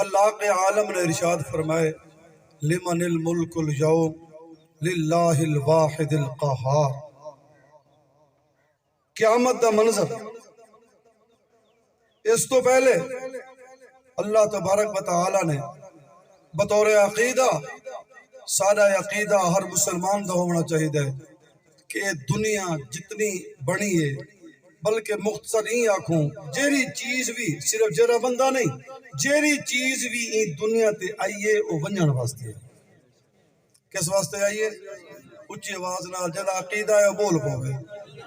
خلاق عالم نے ارشاد فرمائے لمن الملک اليوم للہ الواحد القہار۔ قیامت دا منظر اس تو پہلے اللہ تبارک و تعالی نے بطور عقیدہ سارا عقیدہ ہر مسلمان دا ہونا چاہیے کہ دنیا جتنی بڑی ہے بلکہ مختصر ہی آنکھوں جیری چیز بھی صرف جرا بندہ نہیں جیری چیز بھی این دنیا تے آئیے او ونجن واسطے ہے۔ کس واسطے آئیے؟ اچھی آواز نال جدا عقیدہ ہے بول پوے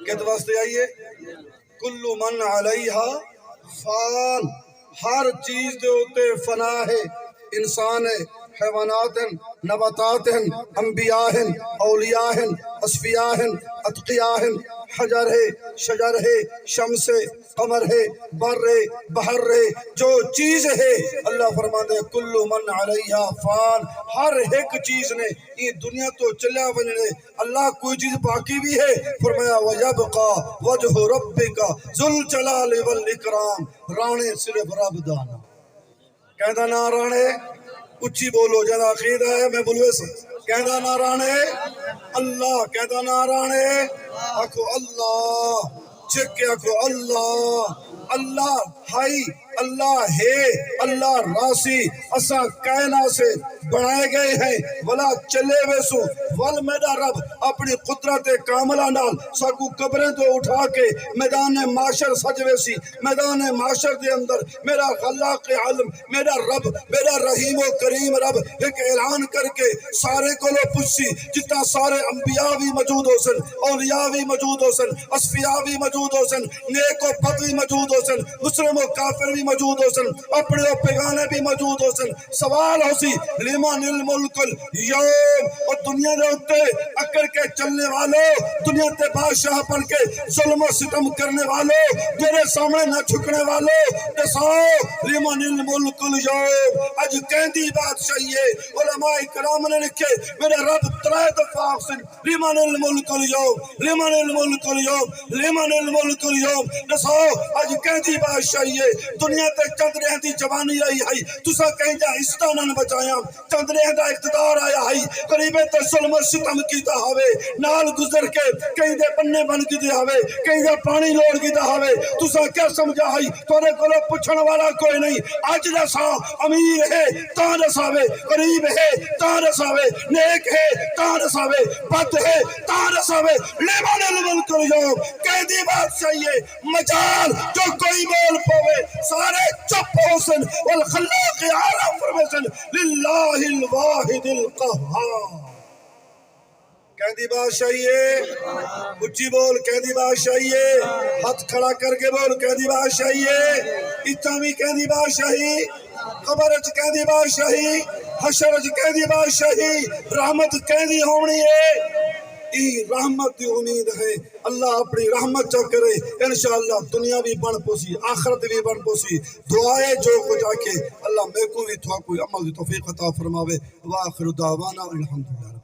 کس واسطے آئیے؟ کل من علیہا فان، ہر چیز دے ہوتے فنا ہے، انسان ہے، حیوانات ہیں، نباتات ہیں، انبیاء ہیں، اولیاء ہیں، اصفیاء ہیں، اتقیاء ہیں، حجر ہے، شجر ہے، شمس ہے، قمر ہے، بر ہے، بحر ہے، جو چیز ہے اللہ فرماتے ہیں کل من علیہا فان، ہر ایک چیز نے یہ دنیا تو چلیا بننے اللہ کوئی چیز باقی بھی ہے فرمایا وَيَبْقَى وَجْهُ رَبِّكَ ذُو الْجَلَالِ وَالْإِكْرَامِ، رانے صرف رب دانا کہتا نا رانے اچھی بولو جدا عقیدہ ہے میں بلوے سے کہتا نا رانے اللہ کہتا نا رانے آکھو اللہ چکے آکھو اللہ اللہ ہائی اللہ ہے اللہ راسی اسا کائنات سے بنائے گئے ہیں ولا چلے ویسو ول میرا رب اپنی قدرت کاملہ نال ساکو قبریں تو اٹھا کے میدان معاشر سج ویسی میدان معاشر دے اندر میرا خلاق عالم میرا رب میرا رحیم و کریم رب ایک اعلان کر کے سارے کو لو پچھی جتنا سارے انبیاء بھی موجود ہو سن اولیاء بھی موجود ہو سن اصفیاء بھی موجود ہو سن نیک و بد بھی موجود ہو سن مسلم و کافر بھی موجود ہو سن اپنے و پیغانے بھی موجود ہو سن سوال ہو سی لمن الملک اليوم اور دنیا دے ہوتے اکر کے چلنے والوں دنیا تے بادشاہ بن کے ظلم و ستم کرنے والوں میرے سامنے نہ جھکنے والوں دساؤ لمن الملک اليوم اج کہندی بات چاہیے علماء کرام نے لکھے میرے رب ترائے دفعہ سن لمن الملک اليوم لمن الملک اليوم لمن الملک اليوم دساؤ اج کہندی بات چاہیے دنیا تے چند رہن دی جوانی آئی ہے تسا کہیں جا استانن بچایا چند رہن دا اقتدار آیا ہے قریبے تے ظلم و ستم کیتا ہوئے نال گزر کے کہیں دے پنے بن کی دے ہوئے کہیں دے پانی لوڑ کی دے ہوئے تسا کیا سمجھا ہے تورے کولو پوچھن والا کوئی نہیں اج دسا امیر ہے تاں دساوے قریب ہے تاں دساوے نیک ہے تاں دساوے بد ہے تاں دساوے لمن الملک اليوم کہہ دی بات چاہیے مجال جو کوئی بول پوے سارے چپ ہو سن والخلاق عالم فرمیسن للہ الواحد القہار کہہ دی بات چاہیے اچھی بول کہہ دی بات چاہیے ہاتھ کھڑا کر کے بول کہہ دی بات چاہیے اتمی کہہ دی بات چاہیے قبرچ کہہ دی بات چاہیے حشرچ کہہ دی بات چاہیے رحمت کہہ دی ہونی ہے رحمت دی امید ہے اللہ اپنی رحمت چا کرے انشاءاللہ دنیا بھی بن پوسی آخرت بھی بن پوسی دعائے جو کچھ آکے اللہ میں کو بھی تھا کوئی عمل دی توفیق عطا فرماوے وآخر دعوانا الحمدللہ